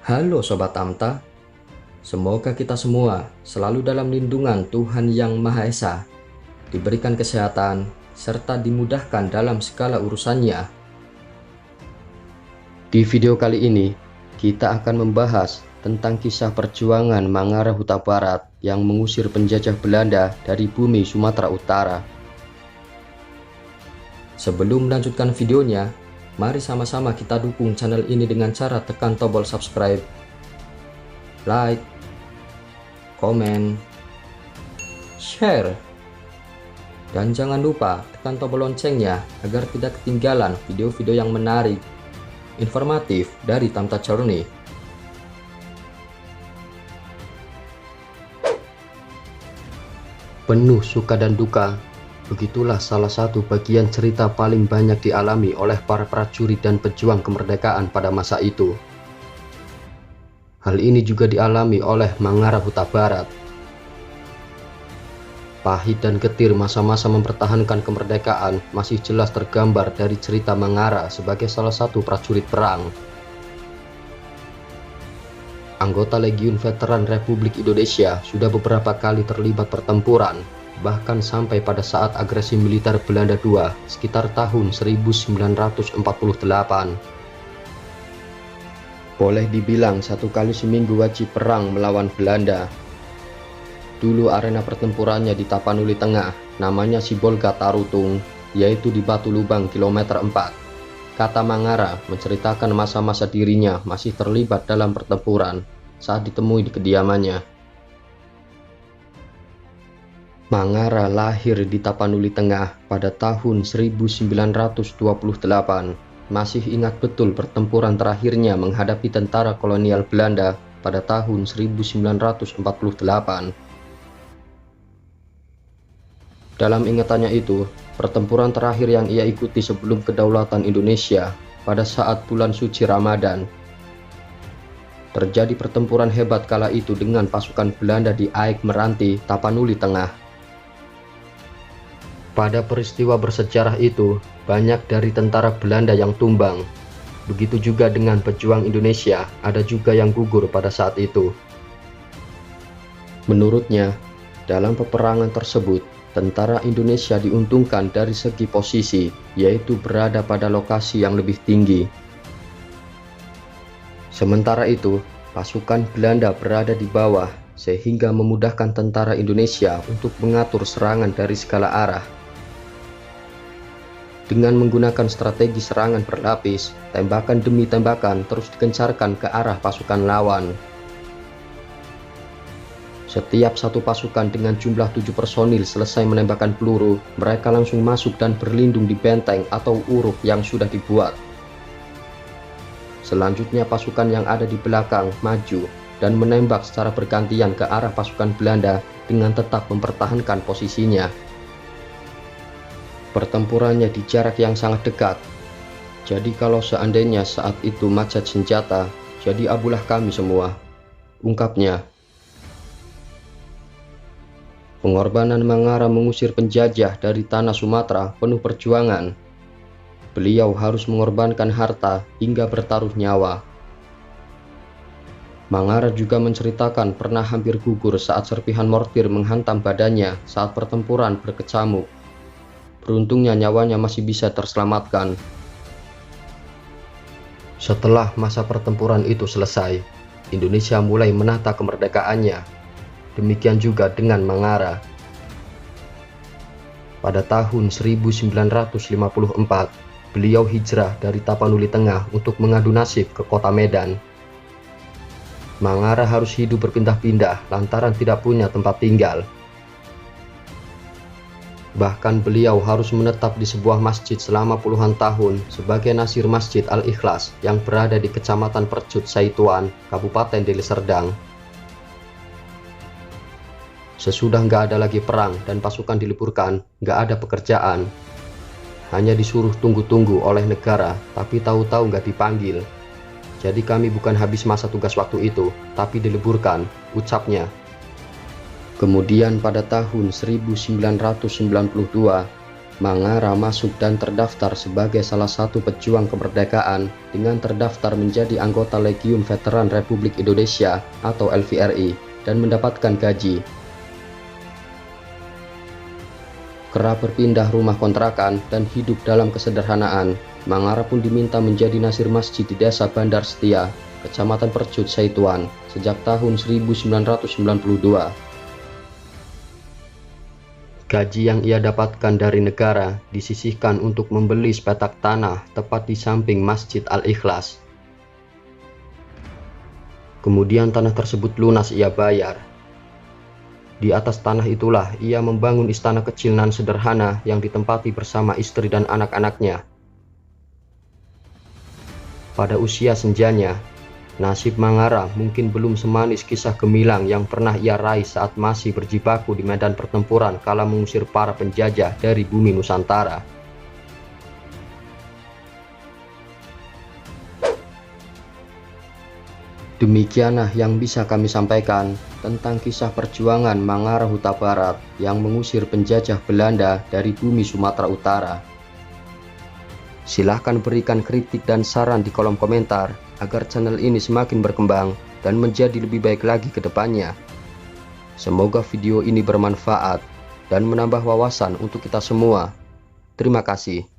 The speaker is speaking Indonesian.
Halo Sobat Tamta, semoga kita semua selalu dalam lindungan Tuhan Yang Maha Esa, diberikan kesehatan, serta dimudahkan dalam segala urusannya. Di video kali ini, kita akan membahas tentang kisah perjuangan Mangara Huta Barat yang mengusir penjajah Belanda dari bumi Sumatera Utara. Sebelum melanjutkan videonya, mari sama-sama kita dukung channel ini dengan cara tekan tombol subscribe, like, komen, share, dan jangan lupa tekan tombol loncengnya agar tidak ketinggalan video-video yang menarik, informatif dari Tamta Journey. Penuh suka dan duka, begitulah salah satu bagian cerita paling banyak dialami oleh para prajurit dan pejuang kemerdekaan pada masa itu. Hal ini juga dialami oleh Mangara Huta Barat. Pahit dan getir masa-masa mempertahankan kemerdekaan masih jelas tergambar dari cerita Mangara sebagai salah satu prajurit perang. Anggota Legiun Veteran Republik Indonesia sudah beberapa kali terlibat pertempuran, bahkan sampai pada saat agresi militer Belanda II sekitar tahun 1948. Boleh dibilang satu kali seminggu wajib perang melawan Belanda. Dulu arena pertempurannya di Tapanuli Tengah, namanya Sibolga Tarutung, yaitu di Batu Lubang kilometer 4. Kata Mangara menceritakan masa-masa dirinya masih terlibat dalam pertempuran saat ditemui di kediamannya. Mangara lahir di Tapanuli Tengah pada tahun 1928. Masih ingat betul pertempuran terakhirnya menghadapi tentara kolonial Belanda pada tahun 1948. Dalam ingatannya itu, pertempuran terakhir yang ia ikuti sebelum kedaulatan Indonesia pada saat bulan suci Ramadan. Terjadi pertempuran hebat kala itu dengan pasukan Belanda di Aik Meranti, Tapanuli Tengah. Pada peristiwa bersejarah itu, banyak dari tentara Belanda yang tumbang. Begitu juga dengan pejuang Indonesia, ada juga yang gugur pada saat itu. Menurutnya, dalam peperangan tersebut, tentara Indonesia diuntungkan dari segi posisi, yaitu berada pada lokasi yang lebih tinggi. Sementara itu, pasukan Belanda berada di bawah, sehingga memudahkan tentara Indonesia untuk mengatur serangan dari segala arah. Dengan menggunakan strategi serangan berlapis, tembakan demi tembakan terus digencarkan ke arah pasukan lawan. Setiap satu pasukan dengan jumlah 7 personil selesai menembakkan peluru, mereka langsung masuk dan berlindung di benteng atau uruk yang sudah dibuat. Selanjutnya pasukan yang ada di belakang maju dan menembak secara bergantian ke arah pasukan Belanda dengan tetap mempertahankan posisinya. Pertempurannya di jarak yang sangat dekat. Jadi kalau seandainya saat itu macet senjata, jadi abulah kami semua, ungkapnya. Pengorbanan Mangara mengusir penjajah dari tanah Sumatera penuh perjuangan. Beliau harus mengorbankan harta hingga bertaruh nyawa. Mangara juga menceritakan pernah hampir gugur saat serpihan mortir menghantam badannya saat pertempuran berkecamuk. Beruntungnya nyawanya masih bisa terselamatkan. Setelah masa pertempuran itu selesai, Indonesia mulai menata kemerdekaannya. Demikian juga dengan Mangara. Pada tahun 1954, beliau hijrah dari Tapanuli Tengah untuk mengadu nasib ke kota Medan. Mangara harus hidup berpindah-pindah lantaran tidak punya tempat tinggal. Bahkan beliau harus menetap di sebuah masjid selama puluhan tahun sebagai nasir Masjid Al-Ikhlas yang berada di Kecamatan Percut Saituan, Kabupaten Deli Serdang. Sesudah nggak ada lagi perang dan pasukan diliburkan, nggak ada pekerjaan. Hanya disuruh tunggu-tunggu oleh negara, tapi tahu-tahu nggak dipanggil. Jadi kami bukan habis masa tugas waktu itu, tapi diliburkan, ucapnya. Kemudian pada tahun 1992, Mangara masuk dan terdaftar sebagai salah satu pejuang kemerdekaan dengan terdaftar menjadi anggota Legiun Veteran Republik Indonesia atau LVRI dan mendapatkan gaji. Kerap berpindah rumah kontrakan dan hidup dalam kesederhanaan, Mangara pun diminta menjadi nasir masjid di Desa Bandar Setia, Kecamatan Percut, Saituan, sejak tahun 1992. Gaji yang ia dapatkan dari negara disisihkan untuk membeli sepetak tanah tepat di samping Masjid Al-Ikhlas. Kemudian tanah tersebut lunas ia bayar. Di atas tanah itulah ia membangun istana kecil nan sederhana yang ditempati bersama istri dan anak-anaknya. Pada usia senjanya, nasib Mangara mungkin belum semanis kisah gemilang yang pernah ia raih saat masih berjibaku di medan pertempuran kala mengusir para penjajah dari bumi Nusantara. Demikianlah yang bisa kami sampaikan tentang kisah perjuangan Mangara Huta Barat yang mengusir penjajah Belanda dari bumi Sumatera Utara. Silahkan berikan kritik dan saran di kolom komentar agar channel ini semakin berkembang dan menjadi lebih baik lagi ke depannya. Semoga video ini bermanfaat dan menambah wawasan untuk kita semua. Terima kasih.